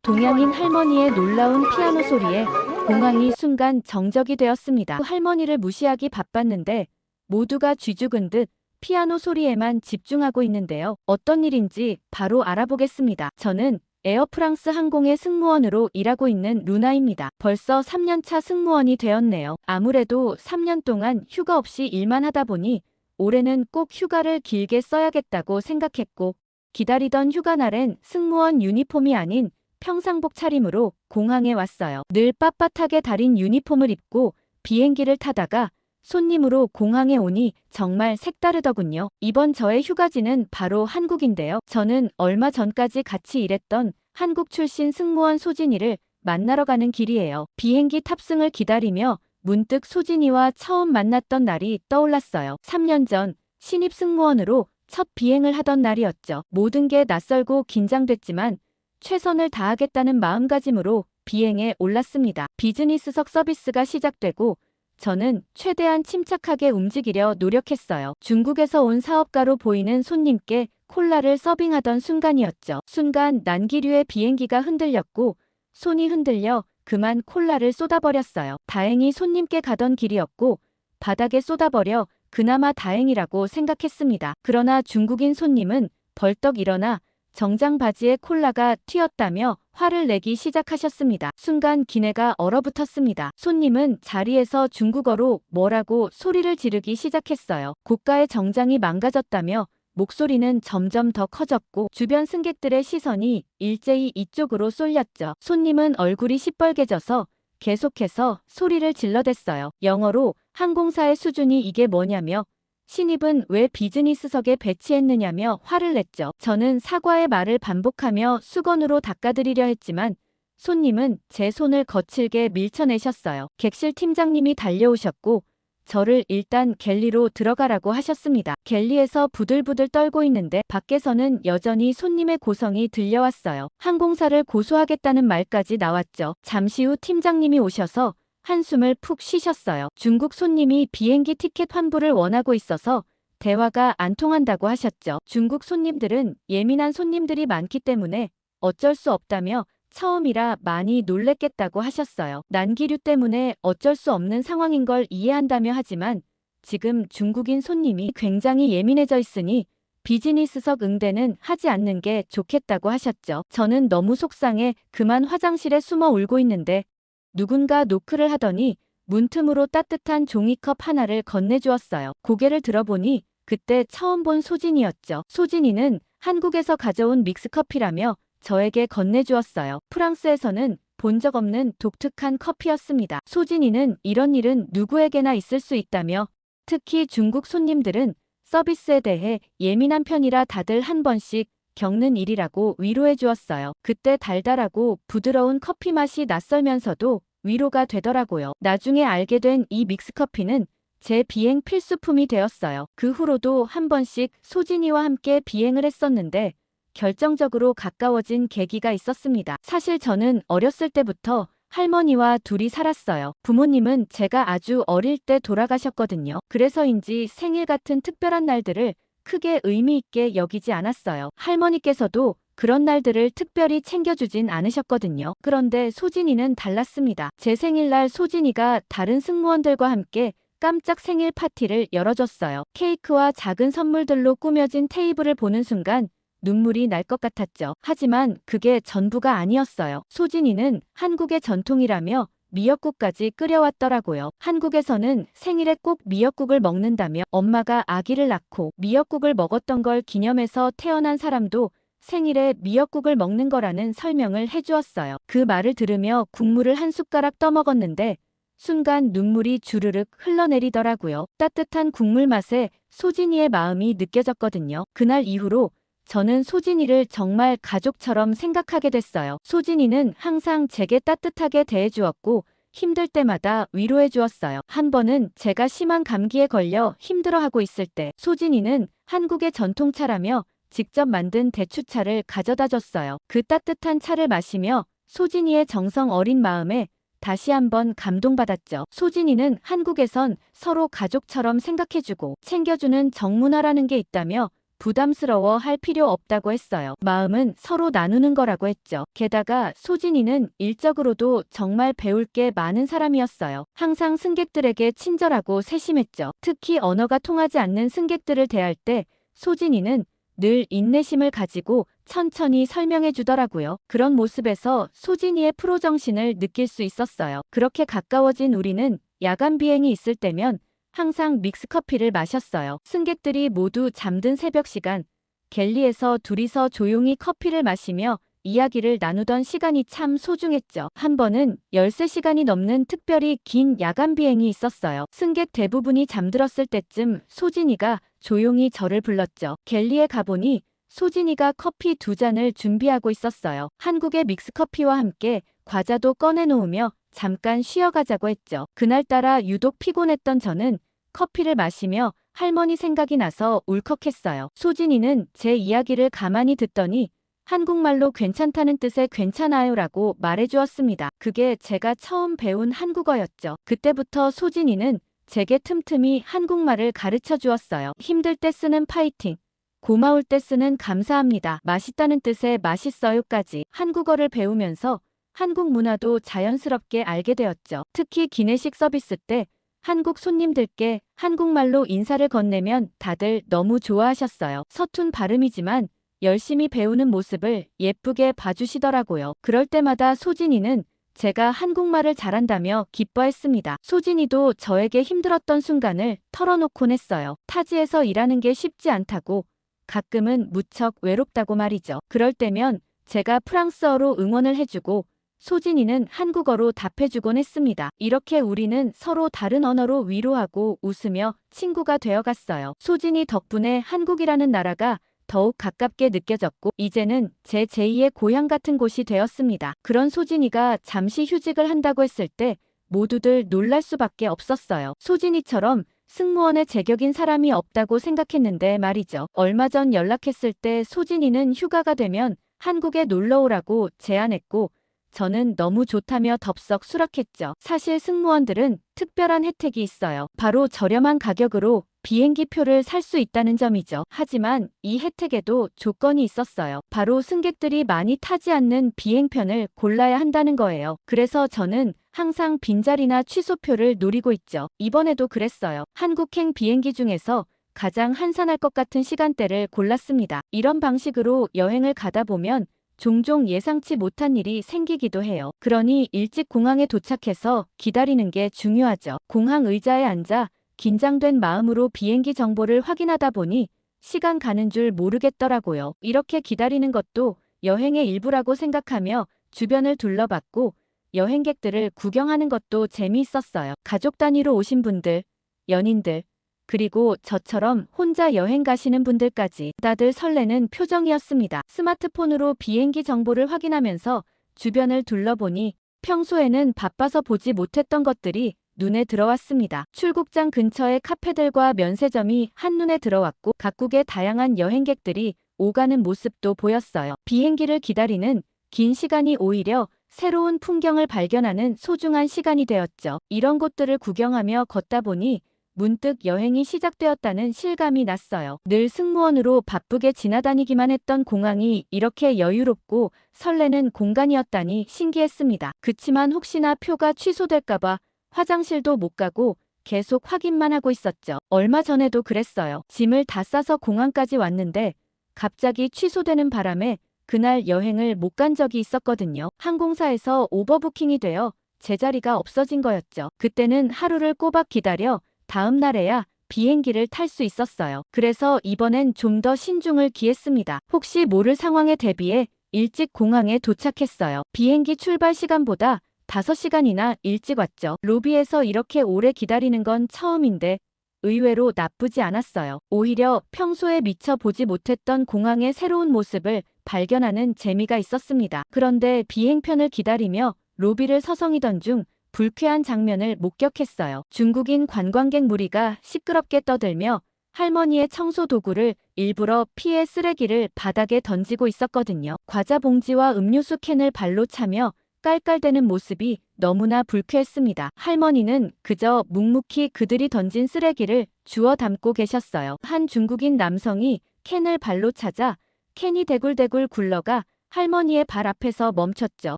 동양인 할머니의 놀라운 피아노 소리에 공항이 순간 정적이 되었습니다. 할머니를 무시하기 바빴는데 모두가 쥐죽은 듯 피아노 소리에만 집중하고 있는데요. 어떤 일인지 바로 알아보겠습니다. 저는 에어프랑스 항공의 승무원으로 일하고 있는 루나입니다. 벌써 3년차 승무원이 되었네요. 아무래도 3년 동안 휴가 없이 일만 하다 보니 올해는 꼭 휴가를 길게 써야겠다고 생각했고, 기다리던 휴가날엔 승무원 유니폼이 아닌 평상복 차림으로 공항에 왔어요. 늘 빳빳하게 다린 유니폼을 입고 비행기를 타다가 손님으로 공항에 오니 정말 색다르더군요. 이번 저의 휴가지는 바로 한국인데요. 저는 얼마 전까지 같이 일했던 한국 출신 승무원 소진이를 만나러 가는 길이에요. 비행기 탑승을 기다리며 문득 소진이와 처음 만났던 날이 떠올랐어요. 3년 전 신입 승무원으로 첫 비행을 하던 날이었죠. 모든 게 낯설고 긴장됐지만 최선을 다하겠다는 마음가짐으로 비행에 올랐습니다. 비즈니스석 서비스가 시작되고 저는 최대한 침착하게 움직이려 노력했어요. 중국에서 온 사업가로 보이는 손님께 콜라를 서빙하던 순간이었죠. 순간 난기류의 비행기가 흔들렸고 손이 흔들려 그만 콜라를 쏟아버렸어요. 다행히 손님께 가던 길이었고 바닥에 쏟아버려 그나마 다행이라고 생각했습니다. 그러나 중국인 손님은 벌떡 일어나 정장 바지에 콜라가 튀었다며 화를 내기 시작하셨습니다. 순간 기내가 얼어붙었습니다. 손님은 자리에서 중국어로 뭐라고 소리를 지르기 시작했어요. 고가의 정장이 망가졌다며 목소리는 점점 더 커졌고 주변 승객들의 시선이 일제히 이쪽으로 쏠렸죠. 손님은 얼굴이 시뻘개져서 계속해서 소리를 질러댔어요. 영어로 항공사의 수준이 이게 뭐냐며 신입은 왜 비즈니스석에 배치했느냐며 화를 냈죠. 저는 사과의 말을 반복하며 수건으로 닦아드리려 했지만 손님은 제 손을 거칠게 밀쳐내셨어요. 객실 팀장님이 달려오셨고 저를 일단 갤리로 들어가라고 하셨습니다. 갤리에서 부들부들 떨고 있는데 밖에서는 여전히 손님의 고성이 들려왔어요. 항공사를 고소하겠다는 말까지 나왔죠. 잠시 후 팀장님이 오셔서 한숨을 푹 쉬셨어요. 중국 손님이 비행기 티켓 환불을 원하고 있어서 대화가 안 통한다고 하셨죠. 중국 손님들은 예민한 손님들이 많기 때문에 어쩔 수 없다며 처음이라 많이 놀랬겠다고 하셨어요. 난기류 때문에 어쩔 수 없는 상황인 걸 이해한다며 하지만 지금 중국인 손님이 굉장히 예민해져 있으니 비즈니스석 응대는 하지 않는 게 좋겠다고 하셨죠. 저는 너무 속상해 그만 화장실에 숨어 울고 있는데 누군가 노크를 하더니 문틈으로 따뜻한 종이컵 하나를 건네주었어요. 고개를 들어보니 그때 처음 본 소진이였죠. 소진이는 한국에서 가져온 믹스커피라며 저에게 건네주었어요. 프랑스에서는 본 적 없는 독특한 커피였습니다. 소진이는 이런 일은 누구에게나 있을 수 있다며 특히 중국 손님들은 서비스에 대해 예민한 편이라 다들 한 번씩 겪는 일이라고 위로해 주었어요. 그때 달달하고 부드러운 커피 맛이 낯설면서도 위로가 되더라고요. 나중에 알게 된 이 믹스커피는 제 비행 필수품이 되었어요. 그 후로도 한 번씩 소진이와 함께 비행을 했었는데 결정적으로 가까워진 계기가 있었습니다. 사실 저는 어렸을 때부터 할머니와 둘이 살았어요. 부모님은 제가 아주 어릴 때 돌아가셨거든요. 그래서인지 생일 같은 특별한 날들을 크게 의미 있게 여기지 않았어요. 할머니께서도 그런 날들을 특별히 챙겨주진 않으셨거든요. 그런데 소진이는 달랐습니다. 제 생일날 소진이가 다른 승무원들과 함께 깜짝 생일 파티를 열어줬어요. 케이크와 작은 선물들로 꾸며진 테이블을 보는 순간 눈물이 날 것 같았죠. 하지만 그게 전부가 아니었어요. 소진이는 한국의 전통이라며 미역국까지 끓여왔더라고요. 한국에서는 생일에 꼭 미역국을 먹는다며 엄마가 아기를 낳고 미역국을 먹었던 걸 기념해서 태어난 사람도 생일에 미역국을 먹는 거라는 설명을 해주었어요. 그 말을 들으며 국물을 한 숟가락 떠먹었는데 순간 눈물이 주르륵 흘러내리더라고요. 따뜻한 국물 맛에 소진이의 마음이 느껴졌거든요. 그날 이후로 저는 소진이를 정말 가족처럼 생각하게 됐어요. 소진이는 항상 제게 따뜻하게 대해주었고 힘들 때마다 위로해 주었어요. 한 번은 제가 심한 감기에 걸려 힘들어하고 있을 때 소진이는 한국의 전통차라며 직접 만든 대추차를 가져다 줬어요. 그 따뜻한 차를 마시며 소진이의 정성 어린 마음에 다시 한번 감동받았죠. 소진이는 한국에선 서로 가족처럼 생각해주고 챙겨주는 정문화라는 게 있다며 부담스러워 할 필요 없다고 했어요. 마음은 서로 나누는 거라고 했죠. 게다가 소진이는 일적으로도 정말 배울 게 많은 사람이었어요. 항상 승객들에게 친절하고 세심했죠. 특히 언어가 통하지 않는 승객들을 대할 때 소진이는 늘 인내심을 가지고 천천히 설명해 주더라고요. 그런 모습에서 소진이의 프로 정신을 느낄 수 있었어요. 그렇게 가까워진 우리는 야간 비행이 있을 때면 항상 믹스커피를 마셨어요. 승객들이 모두 잠든 새벽 시간, 갤리에서 둘이서 조용히 커피를 마시며 이야기를 나누던 시간이 참 소중했죠. 한 번은 13시간이 넘는 특별히 긴 야간 비행이 있었어요. 승객 대부분이 잠들었을 때쯤 소진이가 조용히 저를 불렀죠. 갤리에 가보니 소진이가 커피 2잔을 준비하고 있었어요. 한국의 믹스커피와 함께 과자도 꺼내놓으며 잠깐 쉬어가자고 했죠. 그날따라 유독 피곤했던 저는 커피를 마시며 할머니 생각이 나서 울컥했어요. 소진이는 제 이야기를 가만히 듣더니 한국말로 괜찮다는 뜻의 괜찮아요라고 말해주었습니다. 그게 제가 처음 배운 한국어였죠. 그때부터 소진이는 제게 틈틈이 한국말을 가르쳐 주었어요. 힘들 때 쓰는 파이팅, 고마울 때 쓰는 감사합니다, 맛있다는 뜻의 맛있어요까지 한국어를 배우면서 한국 문화도 자연스럽게 알게 되었죠. 특히 기내식 서비스 때 한국 손님들께 한국말로 인사를 건네면 다들 너무 좋아하셨어요. 서툰 발음이지만 열심히 배우는 모습을 예쁘게 봐주시더라고요. 그럴 때마다 소진이는 제가 한국말을 잘한다며 기뻐했습니다. 소진이도 저에게 힘들었던 순간을 털어놓곤 했어요. 타지에서 일하는 게 쉽지 않다고, 가끔은 무척 외롭다고 말이죠. 그럴 때면 제가 프랑스어로 응원을 해주고 소진이는 한국어로 답해주곤 했습니다. 이렇게 우리는 서로 다른 언어로 위로하고 웃으며 친구가 되어갔어요. 소진이 덕분에 한국이라는 나라가 더욱 가깝게 느껴졌고 이제는 제 제2의 고향 같은 곳이 되었습니다. 그런 소진이가 잠시 휴직을 한다고 했을 때 모두들 놀랄 수밖에 없었어요. 소진이처럼 승무원의 제격인 사람이 없다고 생각했는데 말이죠. 얼마 전 연락했을 때 소진이는 휴가가 되면 한국에 놀러오라고 제안했고 저는 너무 좋다며 덥석 수락했죠. 사실 승무원들은 특별한 혜택이 있어요. 바로 저렴한 가격으로 비행기 표를 살 수 있다는 점이죠. 하지만 이 혜택에도 조건이 있었어요. 바로 승객들이 많이 타지 않는 비행편을 골라야 한다는 거예요. 그래서 저는 항상 빈자리나 취소표를 노리고 있죠. 이번에도 그랬어요. 한국행 비행기 중에서 가장 한산할 것 같은 시간대를 골랐습니다. 이런 방식으로 여행을 가다 보면 종종 예상치 못한 일이 생기기도 해요. 그러니 일찍 공항에 도착해서 기다리는 게 중요하죠. 공항 의자에 앉아 긴장된 마음으로 비행기 정보를 확인하다 보니 시간 가는 줄 모르겠더라고요. 이렇게 기다리는 것도 여행의 일부라고 생각하며 주변을 둘러봤고 여행객들을 구경하는 것도 재미있었어요. 가족 단위로 오신 분들, 연인들, 그리고 저처럼 혼자 여행 가시는 분들까지 다들 설레는 표정이었습니다. 스마트폰으로 비행기 정보를 확인하면서 주변을 둘러보니 평소에는 바빠서 보지 못했던 것들이 눈에 들어왔습니다. 출국장 근처의 카페들과 면세점이 한눈에 들어왔고 각국의 다양한 여행객들이 오가는 모습도 보였어요. 비행기를 기다리는 긴 시간이 오히려 새로운 풍경을 발견하는 소중한 시간이 되었죠. 이런 곳들을 구경하며 걷다 보니 문득 여행이 시작되었다는 실감이 났어요. 늘 승무원으로 바쁘게 지나다니기만 했던 공항이 이렇게 여유롭고 설레는 공간이었다니 신기했습니다. 그치만 혹시나 표가 취소될까봐 화장실도 못 가고 계속 확인만 하고 있었죠. 얼마 전에도 그랬어요. 짐을 다 싸서 공항까지 왔는데 갑자기 취소되는 바람에 그날 여행을 못 간 적이 있었거든요. 항공사에서 오버부킹이 되어 제 자리가 없어진 거였죠. 그때는 하루를 꼬박 기다려 다음 날에야 비행기를 탈 수 있었어요. 그래서 이번엔 좀 더 신중을 기했습니다. 혹시 모를 상황에 대비해 일찍 공항에 도착했어요. 비행기 출발 시간보다 5시간이나 일찍 왔죠. 로비에서 이렇게 오래 기다리는 건 처음인데 의외로 나쁘지 않았어요. 오히려 평소에 미처 보지 못했던 공항의 새로운 모습을 발견하는 재미가 있었습니다. 그런데 비행편을 기다리며 로비를 서성이던 중 불쾌한 장면을 목격했어요. 중국인 관광객 무리가 시끄럽게 떠들며 할머니의 청소 도구를 일부러 피해 쓰레기를 바닥에 던지고 있었거든요. 과자 봉지와 음료수 캔을 발로 차며 깔깔대는 모습이 너무나 불쾌했습니다. 할머니는 그저 묵묵히 그들이 던진 쓰레기를 주워 담고 계셨어요. 한 중국인 남성이 캔을 발로 차자 캔이 대굴대굴 굴러가 할머니의 발 앞에서 멈췄죠.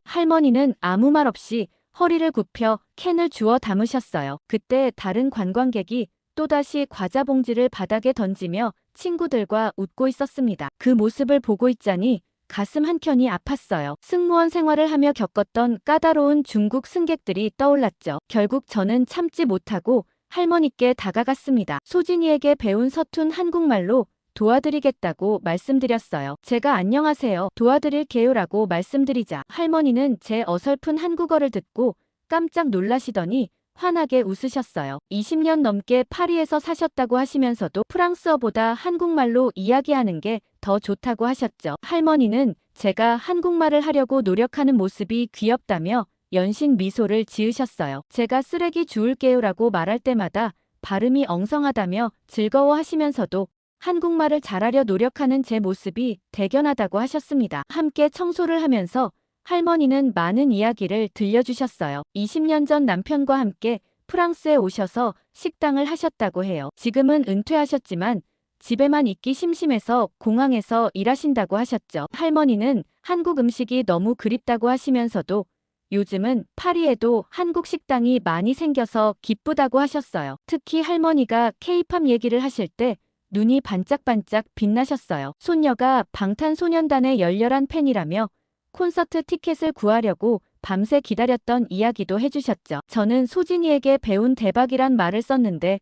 할머니는 아무 말 없이 허리를 굽혀 캔을 주워 담으셨어요. 그때 다른 관광객이 또다시 과자 봉지를 바닥에 던지며 친구들과 웃고 있었습니다. 그 모습을 보고 있자니 가슴 한켠이 아팠어요. 승무원 생활을 하며 겪었던 까다로운 중국 승객들이 떠올랐죠. 결국 저는 참지 못하고 할머니께 다가갔습니다. 소진이에게 배운 서툰 한국말로 도와드리겠다고 말씀드렸어요. 제가 안녕하세요. 도와드릴게요라고 말씀드리자 할머니는 제 어설픈 한국어를 듣고 깜짝 놀라시더니 환하게 웃으셨어요. 20년 넘게 파리에서 사셨다고 하시면서도 프랑스어보다 한국말로 이야기하는 게 더 좋다고 하셨죠. 할머니는 제가 한국말을 하려고 노력하는 모습이 귀엽다며 연신 미소를 지으셨어요. 제가 쓰레기 주울게요라고 말할 때마다 발음이 엉성하다며 즐거워하시면서도 한국말을 잘하려 노력하는 제 모습이 대견하다고 하셨습니다. 함께 청소를 하면서 할머니는 많은 이야기를 들려주셨어요. 20년 전 남편과 함께 프랑스에 오셔서 식당을 하셨다고 해요. 지금은 은퇴하셨지만 집에만 있기 심심해서 공항에서 일하신다고 하셨죠. 할머니는 한국 음식이 너무 그립다고 하시면서도 요즘은 파리에도 한국 식당이 많이 생겨서 기쁘다고 하셨어요. 특히 할머니가 케이팝 얘기를 하실 때 눈이 반짝반짝 빛나셨어요. 손녀가 방탄소년단의 열렬한 팬이라며 콘서트 티켓을 구하려고 밤새 기다렸던 이야기도 해주셨죠. 저는 소진이에게 배운 대박이란 말을 썼는데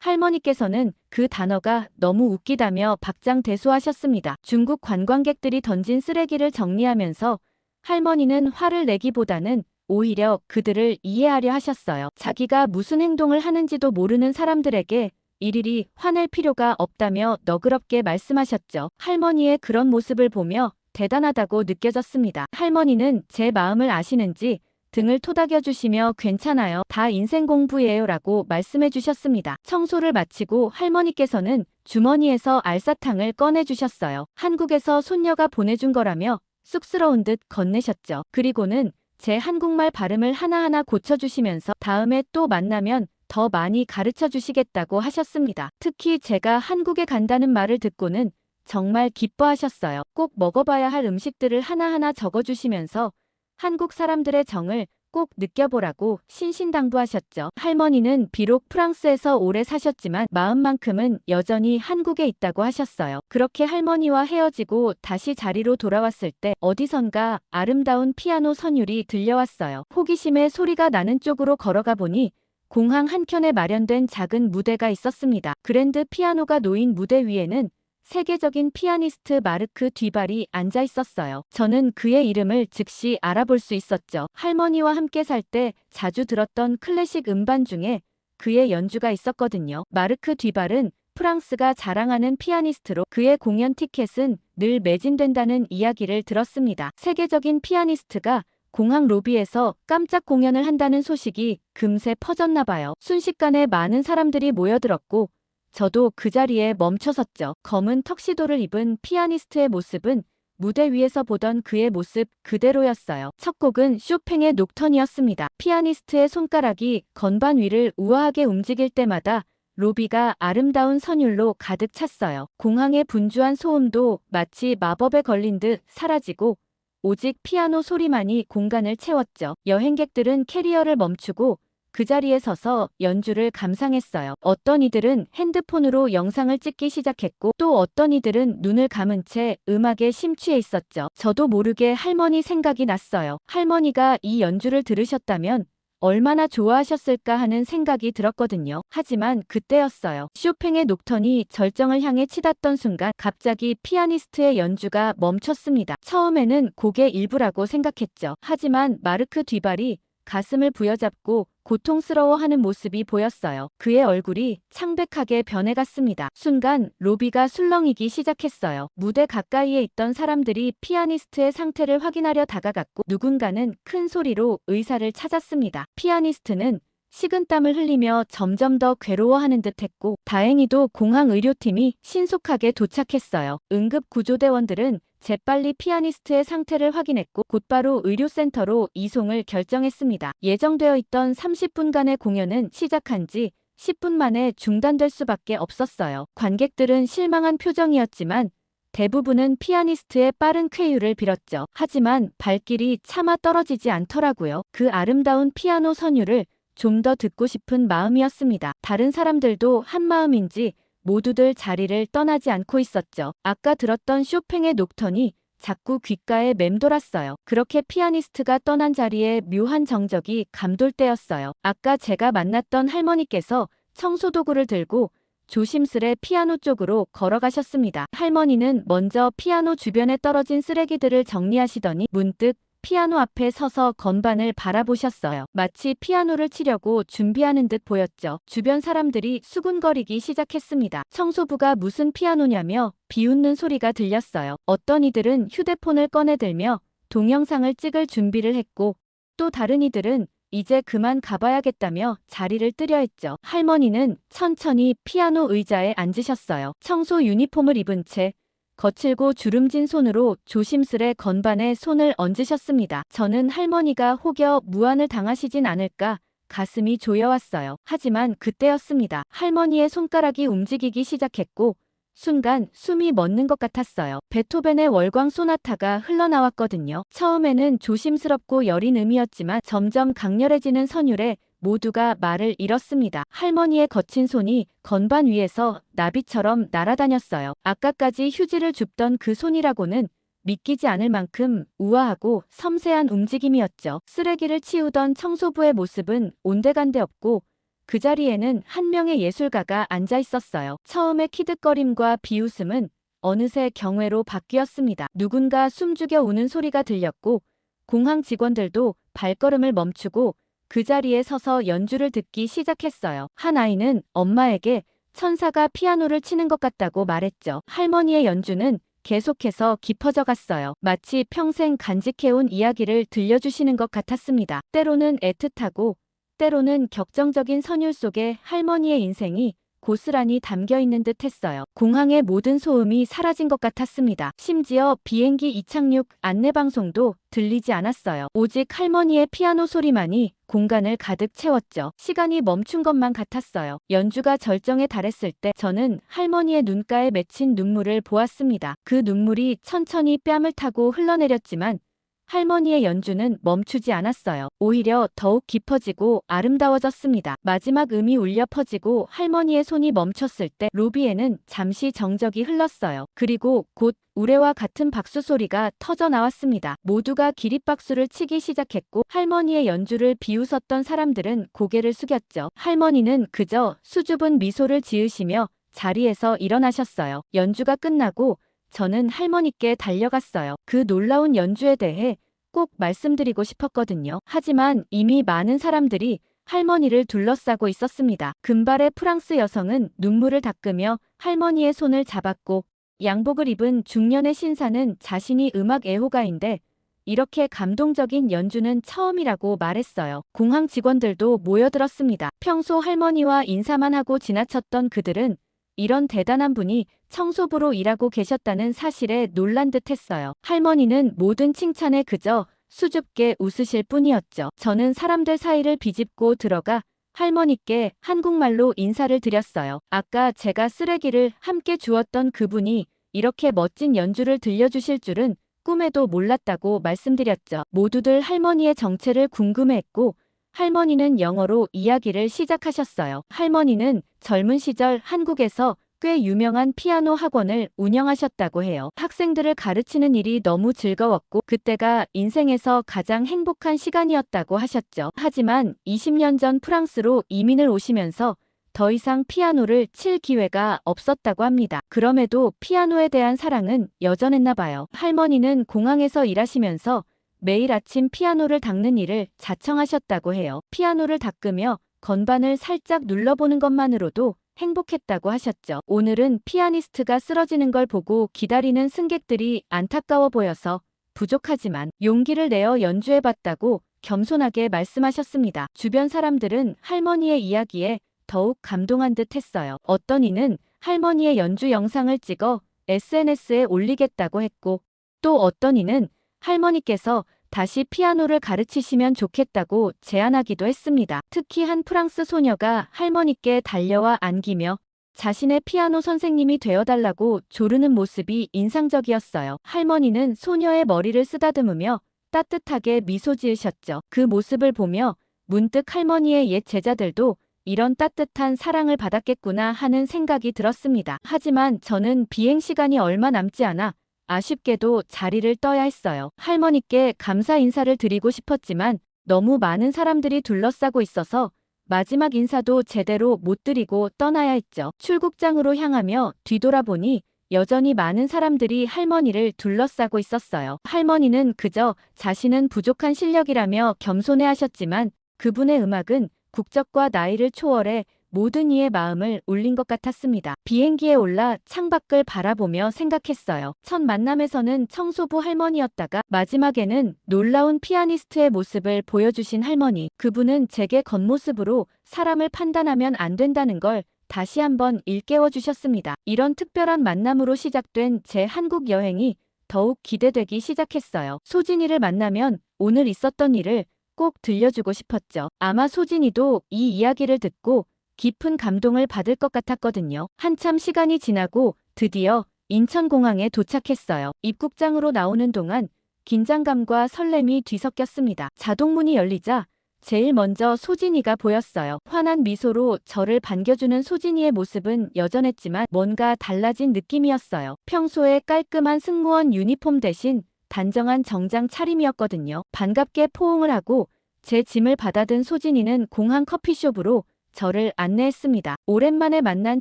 할머니께서는 그 단어가 너무 웃기다며 박장대소하셨습니다. 중국 관광객들이 던진 쓰레기를 정리하면서 할머니는 화를 내기보다는 오히려 그들을 이해하려 하셨어요. 자기가 무슨 행동을 하는지도 모르는 사람들에게 일일이 화낼 필요가 없다며 너그럽게 말씀하셨죠. 할머니의 그런 모습을 보며 대단하다고 느껴졌습니다. 할머니는 제 마음을 아시는지 등을 토닥여주시며 괜찮아요. 다 인생 공부예요 라고 말씀해 주셨습니다. 청소를 마치고 할머니께서는 주머니에서 알사탕을 꺼내주셨어요. 한국에서 손녀가 보내준 거라며 쑥스러운 듯 건네셨죠. 그리고는 제 한국말 발음을 하나하나 고쳐주시면서 다음에 또 만나면 더 많이 가르쳐 주시겠다고 하셨습니다. 특히 제가 한국에 간다는 말을 듣고는 정말 기뻐하셨어요. 꼭 먹어봐야 할 음식들을 하나하나 적어주시면서 한국 사람들의 정을 꼭 느껴보라고 신신당부하셨죠. 할머니는 비록 프랑스에서 오래 사셨지만 마음만큼은 여전히 한국에 있다고 하셨어요. 그렇게 할머니와 헤어지고 다시 자리로 돌아왔을 때 어디선가 아름다운 피아노 선율이 들려왔어요. 호기심에 소리가 나는 쪽으로 걸어가 보니 공항 한켠에 마련된 작은 무대가 있었습니다. 그랜드 피아노가 놓인 무대 위에는 세계적인 피아니스트 마르크 듀발이 앉아 있었어요. 저는 그의 이름을 즉시 알아볼 수 있었죠. 할머니와 함께 살 때 자주 들었던 클래식 음반 중에 그의 연주가 있었거든요. 마르크 듀발은 프랑스가 자랑하는 피아니스트로 그의 공연 티켓은 늘 매진된다는 이야기를 들었습니다. 세계적인 피아니스트가 공항 로비에서 깜짝 공연을 한다는 소식이 금세 퍼졌나 봐요. 순식간에 많은 사람들이 모여들었고 저도 그 자리에 멈춰섰죠. 검은 턱시도를 입은 피아니스트의 모습은 무대 위에서 보던 그의 모습 그대로였어요. 첫 곡은 쇼팽의 녹턴이었습니다. 피아니스트의 손가락이 건반 위를 우아하게 움직일 때마다 로비가 아름다운 선율로 가득 찼어요. 공항의 분주한 소음도 마치 마법에 걸린 듯 사라지고 오직 피아노 소리만이 공간을 채웠죠. 여행객들은 캐리어를 멈추고 그 자리에 서서 연주를 감상했어요. 어떤 이들은 핸드폰으로 영상을 찍기 시작했고 또 어떤 이들은 눈을 감은 채 음악에 심취해 있었죠. 저도 모르게 할머니 생각이 났어요. 할머니가 이 연주를 들으셨다면 얼마나 좋아하셨을까 하는 생각이 들었거든요. 하지만 그때였어요. 쇼팽의 녹턴이 절정을 향해 치닫던 순간 갑자기 피아니스트의 연주가 멈췄습니다. 처음에는 곡의 일부라고 생각했죠. 하지만 마르크 듀발이 가슴을 부여잡고 고통스러워하는 모습이 보였어요. 그의 얼굴이 창백하게 변해갔습니다. 순간 로비가 술렁이기 시작했어요. 무대 가까이에 있던 사람들이 피아니스트의 상태를 확인하려 다가갔고 누군가는 큰 소리로 의사를 찾았습니다. 피아니스트는 식은땀을 흘리며 점점 더 괴로워하는 듯했고 다행히도 공항 의료팀이 신속하게 도착했어요. 응급구조대원들은 재빨리 피아니스트의 상태를 확인했고 곧바로 의료센터로 이송을 결정했습니다. 예정되어 있던 30분간의 공연은 시작한 지 10분 만에 중단될 수밖에 없었어요. 관객들은 실망한 표정이었지만 대부분은 피아니스트의 빠른 쾌유를 빌었죠. 하지만 발길이 차마 떨어지지 않더라고요. 그 아름다운 피아노 선율을 좀 더 듣고 싶은 마음이었습니다. 다른 사람들도 한마음인지 모두들 자리를 떠나지 않고 있었죠. 아까 들었던 쇼팽의 녹턴이 자꾸 귓가에 맴돌았어요. 그렇게 피아니스트가 떠난 자리에 묘한 정적이 감돌 때였어요. 아까 제가 만났던 할머니께서 청소도구를 들고 조심스레 피아노 쪽으로 걸어가셨습니다. 할머니는 먼저 피아노 주변에 떨어진 쓰레기들을 정리하시더니 문득 피아노 앞에 서서 건반을 바라보셨어요. 마치 피아노를 치려고 준비하는 듯 보였죠. 주변 사람들이 수군거리기 시작했습니다. 청소부가 무슨 피아노냐며 비웃는 소리가 들렸어요. 어떤 이들은 휴대폰을 꺼내들며 동영상을 찍을 준비를 했고 또 다른 이들은 이제 그만 가봐야겠다며 자리를 뜨려 했죠. 할머니는 천천히 피아노 의자에 앉으셨어요. 청소 유니폼을 입은 채 거칠고 주름진 손으로 조심스레 건반에 손을 얹으셨습니다. 저는 할머니가 혹여 무안을 당하시진 않을까 가슴이 조여왔어요. 하지만 그때였습니다. 할머니의 손가락이 움직이기 시작했고 순간 숨이 멎는 것 같았어요. 베토벤의 월광 소나타가 흘러나왔거든요. 처음에는 조심스럽고 여린 음이었지만 점점 강렬해지는 선율에 모두가 말을 잃었습니다. 할머니의 거친 손이 건반 위에서 나비처럼 날아다녔어요. 아까까지 휴지를 줍던 그 손이라고는 믿기지 않을 만큼 우아하고 섬세한 움직임이었죠. 쓰레기를 치우던 청소부의 모습은 온데간데 없고 그 자리에는 한 명의 예술가가 앉아 있었어요. 처음의 키득거림과 비웃음은 어느새 경외로 바뀌었습니다. 누군가 숨죽여 우는 소리가 들렸고 공항 직원들도 발걸음을 멈추고 그 자리에 서서 연주를 듣기 시작했어요. 한 아이는 엄마에게 천사가 피아노를 치는 것 같다고 말했죠. 할머니의 연주는 계속해서 깊어져 갔어요. 마치 평생 간직해온 이야기를 들려주시는 것 같았습니다. 때로는 애틋하고 때로는 격정적인 선율 속에 할머니의 인생이 고스란히 담겨있는 듯 했어요. 공항의 모든 소음이 사라진 것 같았습니다. 심지어 비행기 이착륙 안내방송도 들리지 않았어요. 오직 할머니의 피아노 소리만이 공간을 가득 채웠죠. 시간이 멈춘 것만 같았어요. 연주가 절정에 달했을 때 저는 할머니의 눈가에 맺힌 눈물을 보았습니다. 그 눈물이 천천히 뺨을 타고 흘러내렸지만 할머니의 연주는 멈추지 않았어요. 오히려 더욱 깊어지고 아름다워졌습니다. 마지막 음이 울려 퍼지고 할머니의 손이 멈췄을 때 로비에는 잠시 정적이 흘렀어요. 그리고 곧 우레와 같은 박수 소리가 터져 나왔습니다. 모두가 기립박수를 치기 시작했고 할머니의 연주를 비웃었던 사람들은 고개를 숙였죠. 할머니는 그저 수줍은 미소를 지으시며 자리에서 일어나셨어요. 연주가 끝나고 저는 할머니께 달려갔어요. 그 놀라운 연주에 대해 꼭 말씀드리고 싶었거든요. 하지만 이미 많은 사람들이 할머니를 둘러싸고 있었습니다. 금발의 프랑스 여성은 눈물을 닦으며 할머니의 손을 잡았고 양복을 입은 중년의 신사는 자신이 음악 애호가인데 이렇게 감동적인 연주는 처음이라고 말했어요. 공항 직원들도 모여들었습니다. 평소 할머니와 인사만 하고 지나쳤던 그들은 이런 대단한 분이 청소부로 일하고 계셨다는 사실에 놀란 듯 했어요. 할머니는 모든 칭찬에 그저 수줍게 웃으실 뿐이었죠. 저는 사람들 사이를 비집고 들어가 할머니께 한국말로 인사를 드렸어요. 아까 제가 쓰레기를 함께 주웠던 그분이 이렇게 멋진 연주를 들려주실 줄은 꿈에도 몰랐다고 말씀드렸죠. 모두들 할머니의 정체를 궁금해했고 할머니는 영어로 이야기를 시작하셨어요. 할머니는 젊은 시절 한국에서 꽤 유명한 피아노 학원을 운영하셨다고 해요. 학생들을 가르치는 일이 너무 즐거웠고 그때가 인생에서 가장 행복한 시간이었다고 하셨죠. 하지만 20년 전 프랑스로 이민을 오시면서 더 이상 피아노를 칠 기회가 없었다고 합니다. 그럼에도 피아노에 대한 사랑은 여전했나 봐요. 할머니는 공항에서 일하시면서 매일 아침 피아노를 닦는 일을 자청하셨다고 해요. 피아노를 닦으며 건반을 살짝 눌러보는 것만으로도 행복했다고 하셨죠. 오늘은 피아니스트가 쓰러지는 걸 보고 기다리는 승객들이 안타까워 보여서 부족하지만 용기를 내어 연주해봤다고 겸손하게 말씀하셨습니다. 주변 사람들은 할머니의 이야기에 더욱 감동한 듯 했어요. 어떤 이는 할머니의 연주 영상을 찍어 SNS에 올리겠다고 했고 또 어떤 이는 할머니께서 다시 피아노를 가르치시면 좋겠다고 제안하기도 했습니다. 특히 한 프랑스 소녀가 할머니께 달려와 안기며 자신의 피아노 선생님이 되어달라고 조르는 모습이 인상적이었어요. 할머니는 소녀의 머리를 쓰다듬으며 따뜻하게 미소 지으셨죠. 그 모습을 보며 문득 할머니의 옛 제자들도 이런 따뜻한 사랑을 받았겠구나 하는 생각이 들었습니다. 하지만 저는 비행 시간이 얼마 남지 않아 아쉽게도 자리를 떠야 했어요. 할머니께 감사 인사를 드리고 싶었지만 너무 많은 사람들이 둘러싸고 있어서 마지막 인사도 제대로 못 드리고 떠나야 했죠. 출국장으로 향하며 뒤돌아보니 여전히 많은 사람들이 할머니를 둘러싸고 있었어요. 할머니는 그저 자신은 부족한 실력이라며 겸손해하셨지만 그분의 음악은 국적과 나이를 초월해 모든 이의 마음을 울린 것 같았습니다. 비행기에 올라 창밖을 바라보며 생각했어요. 첫 만남에서는 청소부 할머니였다가 마지막에는 놀라운 피아니스트의 모습을 보여주신 할머니. 그분은 제게 겉모습으로 사람을 판단하면 안 된다는 걸 다시 한번 일깨워 주셨습니다. 이런 특별한 만남으로 시작된 제 한국 여행이 더욱 기대되기 시작했어요. 소진이를 만나면 오늘 있었던 일을 꼭 들려주고 싶었죠. 아마 소진이도 이 이야기를 듣고 깊은 감동을 받을 것 같았거든요. 한참 시간이 지나고 드디어 인천공항에 도착했어요. 입국장으로 나오는 동안 긴장감과 설렘이 뒤섞였습니다. 자동문이 열리자 제일 먼저 소진이가 보였어요. 환한 미소로 저를 반겨주는 소진이의 모습은 여전했지만 뭔가 달라진 느낌이었어요. 평소에 깔끔한 승무원 유니폼 대신 단정한 정장 차림이었거든요. 반갑게 포옹을 하고 제 짐을 받아든 소진이는 공항 커피숍으로 저를 안내했습니다. 오랜만에 만난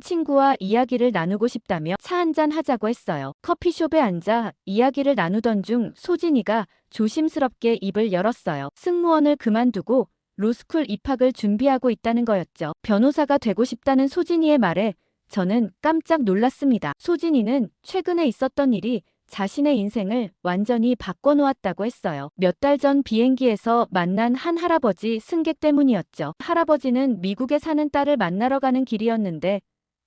친구와 이야기를 나누고 싶다며 차 한잔 하자고 했어요. 커피숍에 앉아 이야기를 나누던 중 소진이가 조심스럽게 입을 열었어요. 승무원을 그만두고 로스쿨 입학을 준비하고 있다는 거였죠. 변호사가 되고 싶다는 소진이의 말에 저는 깜짝 놀랐습니다. 소진이는 최근에 있었던 일이 자신의 인생을 완전히 바꿔놓았다고 했어요. 몇 달 전 비행기에서 만난 한 할아버지 승객 때문이었죠. 할아버지는 미국에 사는 딸을 만나러 가는 길이었는데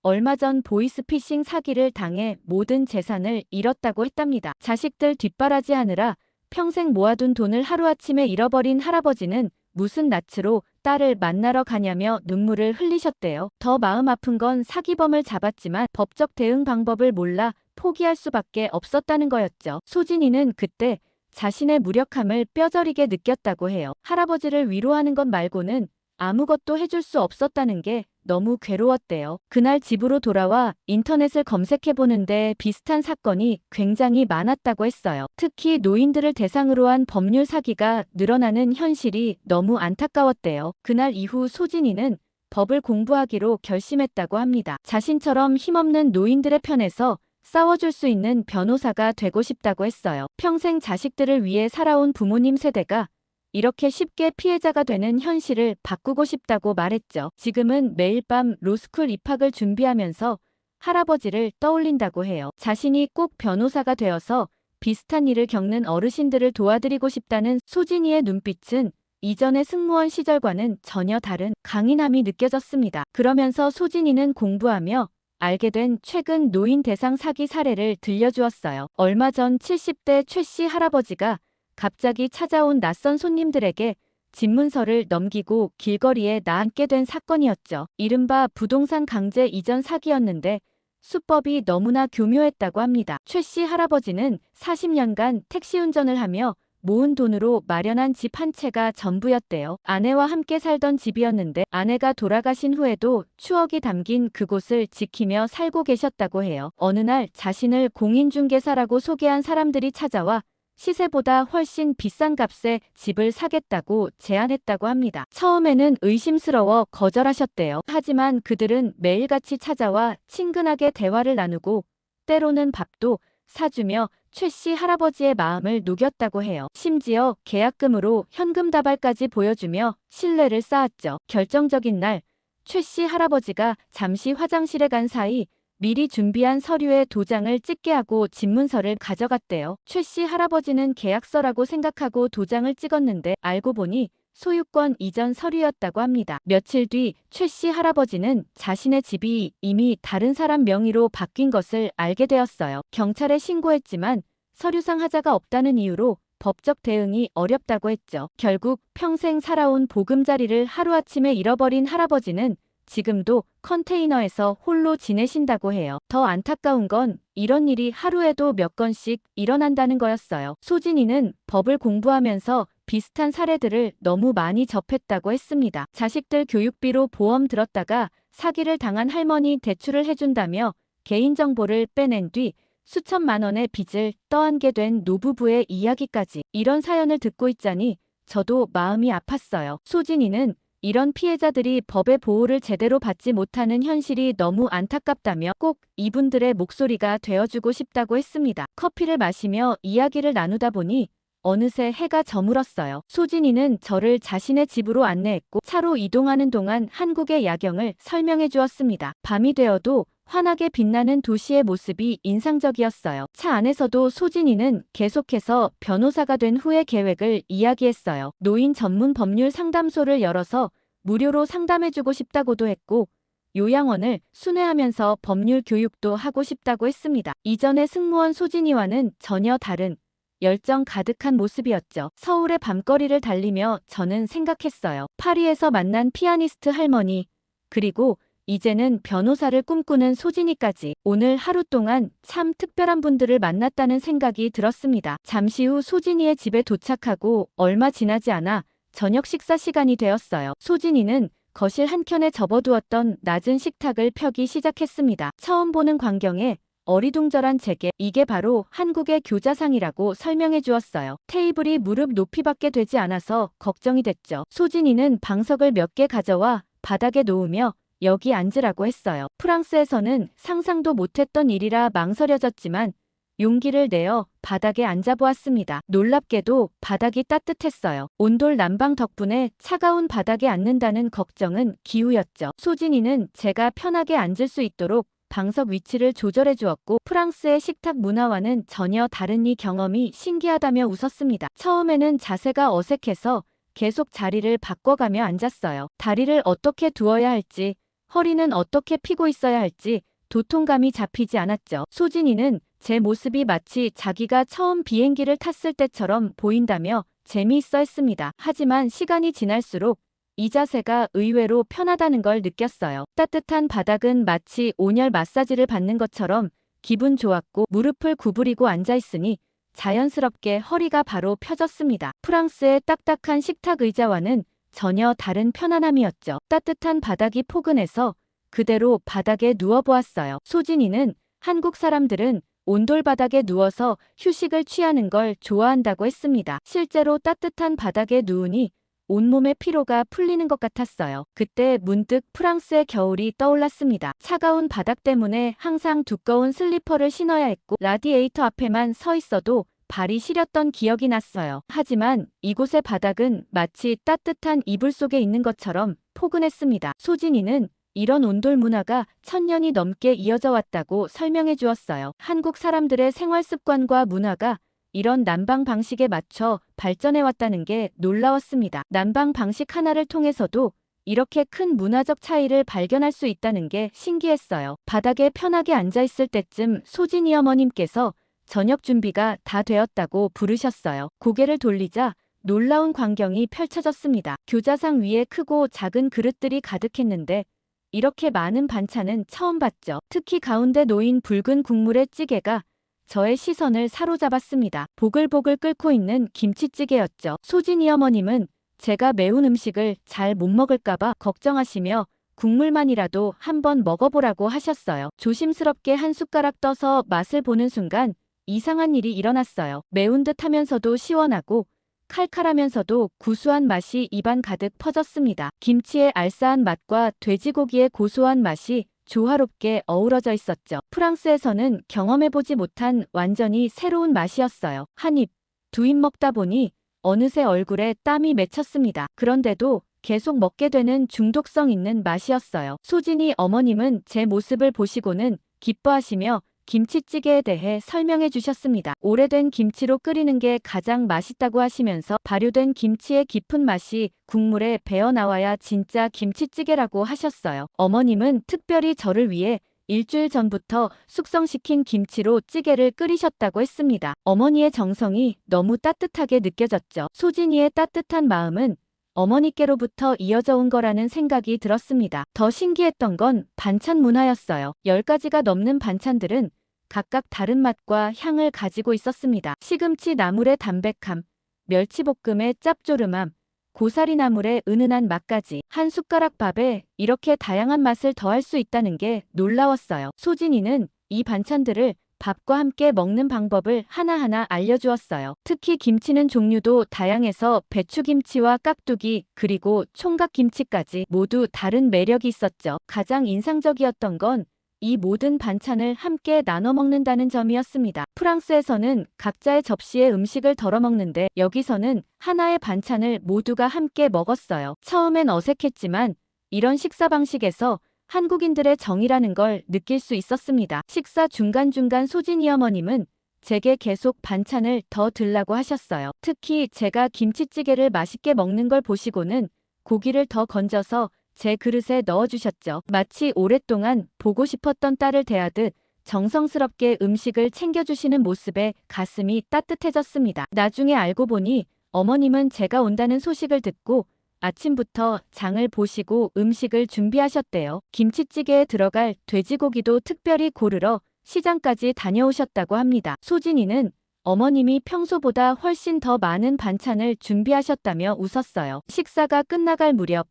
얼마 전 보이스피싱 사기를 당해 모든 재산을 잃었다고 했답니다. 자식들 뒷바라지하느라 평생 모아둔 돈을 하루아침에 잃어버린 할아버지는 무슨 낯으로 딸을 만나러 가냐며 눈물을 흘리셨대요. 더 마음 아픈 건 사기범을 잡았지만 법적 대응 방법을 몰라 포기할 수밖에 없었다는 거였죠. 소진이는 그때 자신의 무력함을 뼈저리게 느꼈다고 해요. 할아버지를 위로하는 것 말고는 아무것도 해줄 수 없었다는 게 너무 괴로웠대요. 그날 집으로 돌아와 인터넷을 검색해보는데 비슷한 사건이 굉장히 많았다고 했어요. 특히 노인들을 대상으로 한 법률 사기가 늘어나는 현실이 너무 안타까웠대요. 그날 이후 소진이는 법을 공부하기로 결심했다고 합니다. 자신처럼 힘없는 노인들의 편에서 싸워줄 수 있는 변호사가 되고 싶다고 했어요. 평생 자식들을 위해 살아온 부모님 세대가 이렇게 쉽게 피해자가 되는 현실을 바꾸고 싶다고 말했죠. 지금은 매일 밤 로스쿨 입학을 준비하면서 할아버지를 떠올린다고 해요. 자신이 꼭 변호사가 되어서 비슷한 일을 겪는 어르신들을 도와드리고 싶다는 소진이의 눈빛은 이전의 승무원 시절과는 전혀 다른 강인함이 느껴졌습니다. 그러면서 소진이는 공부하며 알게 된 최근 노인 대상 사기 사례를 들려주었어요. 얼마 전 70대 최 씨 할아버지가 갑자기 찾아온 낯선 손님들에게 집문서를 넘기고 길거리에 나앉게 된 사건이었죠. 이른바 부동산 강제 이전 사기였는데 수법이 너무나 교묘했다고 합니다. 최 씨 할아버지는 40년간 택시 운전을 하며 모은 돈으로 마련한 집 한 채가 전부였대요. 아내와 함께 살던 집이었는데 아내가 돌아가신 후에도 추억이 담긴 그곳을 지키며 살고 계셨다고 해요. 어느 날 자신을 공인중개사라고 소개한 사람들이 찾아와 시세보다 훨씬 비싼 값에 집을 사겠다고 제안했다고 합니다. 처음에는 의심스러워 거절하셨대요. 하지만 그들은 매일같이 찾아와 친근하게 대화를 나누고 때로는 밥도 사주며 최 씨 할아버지의 마음을 녹였다고 해요. 심지어 계약금으로 현금 다발까지 보여주며 신뢰를 쌓았죠. 결정적인 날, 최 씨 할아버지가 잠시 화장실에 간 사이 미리 준비한 서류에 도장을 찍게 하고 집문서를 가져갔대요. 최 씨 할아버지는 계약서라고 생각하고 도장을 찍었는데 알고 보니 소유권 이전 서류였다고 합니다. 며칠 뒤 최 씨 할아버지는 자신의 집이 이미 다른 사람 명의로 바뀐 것을 알게 되었어요. 경찰에 신고했지만 서류상 하자가 없다는 이유로 법적 대응이 어렵다고 했죠. 결국 평생 살아온 보금자리를 하루아침에 잃어버린 할아버지는 지금도 컨테이너에서 홀로 지내신다고 해요. 더 안타까운 건 이런 일이 하루에도 몇 건씩 일어난다는 거였어요. 소진이는 법을 공부하면서 비슷한 사례들을 너무 많이 접했다고 했습니다. 자식들 교육비로 보험 들었다가 사기를 당한 할머니 대출을 해준다며 개인정보를 빼낸 뒤 수천만 원의 빚을 떠안게 된 노부부의 이야기까지. 이런 사연을 듣고 있자니 저도 마음이 아팠어요. 소진이는 이런 피해자들이 법의 보호를 제대로 받지 못하는 현실이 너무 안타깝다며 꼭 이분들의 목소리가 되어주고 싶다고 했습니다. 커피를 마시며 이야기를 나누다 보니 어느새 해가 저물었어요. 소진이는 저를 자신의 집으로 안내했고 차로 이동하는 동안 한국의 야경을 설명해 주었습니다. 밤이 되어도 환하게 빛나는 도시의 모습이 인상적이었어요. 차 안에서도 소진이는 계속해서 변호사가 된 후의 계획을 이야기했어요. 노인 전문 법률 상담소를 열어서 무료로 상담해주고 싶다고도 했고 요양원을 순회하면서 법률 교육도 하고 싶다고 했습니다. 이전의 승무원 소진이와는 전혀 다른 열정 가득한 모습이었죠. 서울의 밤거리를 달리며 저는 생각했어요. 파리에서 만난 피아니스트 할머니, 그리고 이제는 변호사를 꿈꾸는 소진이까지 오늘 하루 동안 참 특별한 분들을 만났다는 생각이 들었습니다. 잠시 후 소진이의 집에 도착하고 얼마 지나지 않아 저녁 식사 시간이 되었어요. 소진이는 거실 한켠에 접어두었던 낮은 식탁을 펴기 시작했습니다. 처음 보는 광경에 어리둥절한 제게 이게 바로 한국의 교자상이라고 설명해 주었어요. 테이블이 무릎 높이밖에 되지 않아서 걱정이 됐죠. 소진이는 방석을 몇 개 가져와 바닥에 놓으며 여기 앉으라고 했어요. 프랑스에서는 상상도 못했던 일이라 망설여졌지만 용기를 내어 바닥에 앉아보았습니다. 놀랍게도 바닥이 따뜻했어요. 온돌 난방 덕분에 차가운 바닥에 앉는다는 걱정은 기우였죠. 소진이는 제가 편하게 앉을 수 있도록 방석 위치를 조절해 주었고 프랑스의 식탁 문화와는 전혀 다른 이 경험이 신기하다며 웃었습니다. 처음에는 자세가 어색해서 계속 자리를 바꿔가며 앉았어요. 다리를 어떻게 두어야 할지, 허리는 어떻게 펴고 있어야 할지 도통감이 잡히지 않았죠. 소진이는 제 모습이 마치 자기가 처음 비행기를 탔을 때처럼 보인다며 재미있어 했습니다. 하지만 시간이 지날수록 이 자세가 의외로 편하다는 걸 느꼈어요. 따뜻한 바닥은 마치 온열 마사지를 받는 것처럼 기분 좋았고 무릎을 구부리고 앉아있으니 자연스럽게 허리가 바로 펴졌습니다. 프랑스의 딱딱한 식탁 의자와는 전혀 다른 편안함이었죠. 따뜻한 바닥이 포근해서 그대로 바닥에 누워보았어요. 소진이는 한국 사람들은 온돌 바닥에 누워서 휴식을 취하는 걸 좋아한다고 했습니다. 실제로 따뜻한 바닥에 누우니 온몸의 피로가 풀리는 것 같았어요. 그때 문득 프랑스의 겨울이 떠올랐습니다. 차가운 바닥 때문에 항상 두꺼운 슬리퍼를 신어야 했고 라디에이터 앞에만 서 있어도 발이 시렸던 기억이 났어요. 하지만 이곳의 바닥은 마치 따뜻한 이불 속에 있는 것처럼 포근했습니다. 소진이는 이런 온돌 문화가 1000년이 넘게 이어져 왔다고 설명해 주었어요. 한국 사람들의 생활 습관과 문화가 이런 난방 방식에 맞춰 발전해 왔다는 게 놀라웠습니다. 난방 방식 하나를 통해서도 이렇게 큰 문화적 차이를 발견할 수 있다는 게 신기했어요. 바닥에 편하게 앉아 있을 때쯤 소진이 어머님께서 저녁 준비가 다 되었다고 부르셨어요. 고개를 돌리자 놀라운 광경이 펼쳐졌습니다. 교자상 위에 크고 작은 그릇들이 가득했는데 이렇게 많은 반찬은 처음 봤죠. 특히 가운데 놓인 붉은 국물의 찌개가 저의 시선을 사로잡았습니다. 보글보글 끓고 있는 김치찌개였죠. 소진이 어머님은 제가 매운 음식을 잘 못 먹을까봐 걱정하시며 국물만이라도 한번 먹어보라고 하셨어요. 조심스럽게 한 숟가락 떠서 맛을 보는 순간 이상한 일이 일어났어요. 매운 듯 하면서도 시원하고 칼칼하면서도 구수한 맛이 입안 가득 퍼졌습니다. 김치의 알싸한 맛과 돼지고기의 고소한 맛이 조화롭게 어우러져 있었죠. 프랑스에서는 경험해보지 못한 완전히 새로운 맛이었어요. 한 입, 두 입 먹다 보니 어느새 얼굴에 땀이 맺혔습니다. 그런데도 계속 먹게 되는 중독성 있는 맛이었어요. 소진이 어머님은 제 모습을 보시고는 기뻐하시며 김치찌개에 대해 설명해 주셨습니다. 오래된 김치로 끓이는 게 가장 맛있다고 하시면서 발효된 김치의 깊은 맛이 국물에 배어 나와야 진짜 김치찌개라고 하셨어요. 어머님은 특별히 저를 위해 일주일 전부터 숙성시킨 김치로 찌개를 끓이셨다고 했습니다. 어머니의 정성이 너무 따뜻하게 느껴졌죠. 소진이의 따뜻한 마음은 어머니께로부터 이어져 온 거라는 생각이 들었습니다. 더 신기했던 건 반찬 문화였어요. 10가지가 넘는 반찬들은 각각 다른 맛과 향을 가지고 있었습니다. 시금치 나물의 담백함, 멸치볶음의 짭조름함, 고사리 나물의 은은한 맛까지 한 숟가락 밥에 이렇게 다양한 맛을 더할 수 있다는 게 놀라웠어요. 소진이는 이 반찬들을 밥과 함께 먹는 방법을 하나하나 알려주었어요. 특히 김치는 종류도 다양해서 배추김치와 깍두기 그리고 총각김치까지 모두 다른 매력이 있었죠. 가장 인상적이었던 건 이 모든 반찬을 함께 나눠 먹는다는 점이었습니다. 프랑스에서는 각자의 접시에 음식을 덜어 먹는데 여기서는 하나의 반찬을 모두가 함께 먹었어요. 처음엔 어색했지만 이런 식사 방식에서 한국인들의 정이라는 걸 느낄 수 있었습니다. 식사 중간중간 소진이 어머님은 제게 계속 반찬을 더 들라고 하셨어요. 특히 제가 김치찌개를 맛있게 먹는 걸 보시고는 고기를 더 건져서 제 그릇에 넣어주셨죠. 마치 오랫동안 보고 싶었던 딸을 대하듯 정성스럽게 음식을 챙겨주시는 모습에 가슴이 따뜻해졌습니다. 나중에 알고 보니 어머님은 제가 온다는 소식을 듣고 아침부터 장을 보시고 음식을 준비하셨대요. 김치찌개에 들어갈 돼지고기도 특별히 고르러 시장까지 다녀오셨다고 합니다. 소진이는 어머님이 평소보다 훨씬 더 많은 반찬을 준비하셨다며 웃었어요. 식사가 끝나갈 무렵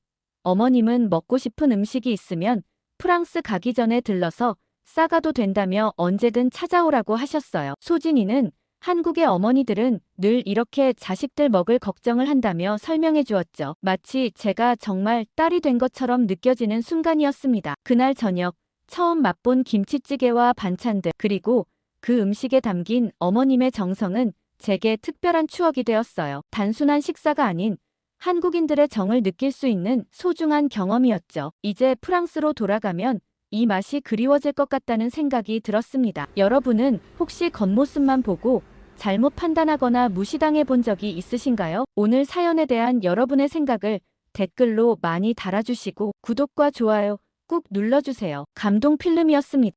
어머님은 먹고 싶은 음식이 있으면 프랑스 가기 전에 들러서 싸가도 된다며 언제든 찾아오라고 하셨어요. 소진이는 한국의 어머니들은 늘 이렇게 자식들 먹을 걱정을 한다며 설명해 주었죠. 마치 제가 정말 딸이 된 것처럼 느껴지는 순간이었습니다. 그날 저녁 처음 맛본 김치찌개와 반찬들 그리고 그 음식에 담긴 어머님의 정성은 제게 특별한 추억이 되었어요. 단순한 식사가 아닌 한국인들의 정을 느낄 수 있는 소중한 경험이었죠. 이제 프랑스로 돌아가면 이 맛이 그리워질 것 같다는 생각이 들었습니다. 여러분은 혹시 겉모습만 보고 잘못 판단하거나 무시당해 본 적이 있으신가요? 오늘 사연에 대한 여러분의 생각을 댓글로 많이 달아주시고 구독과 좋아요 꾹 눌러주세요. 감동 필름이었습니다.